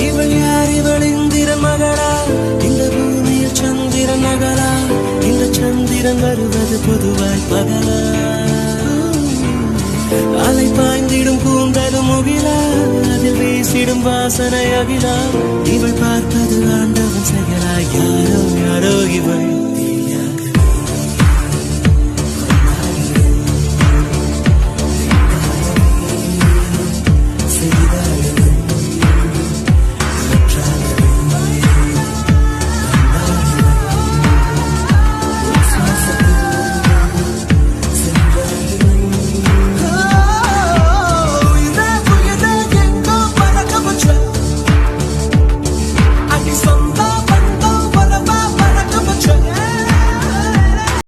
இவள் யார்? இவள் இந்திரன் மகளா? இந்த பூமியில் சந்திரன் நகரா? இந்த சந்திரன் வருவது பொதுவாய் பகலா? அலை பாய்ந்திடும் கூந்தலும் முகிலா? அதில் வீசிடும் வாசனை அகிலா? இவள் பார்ப்பது ஆண்டவன் செயலா? யாரோ யாரோ இவள்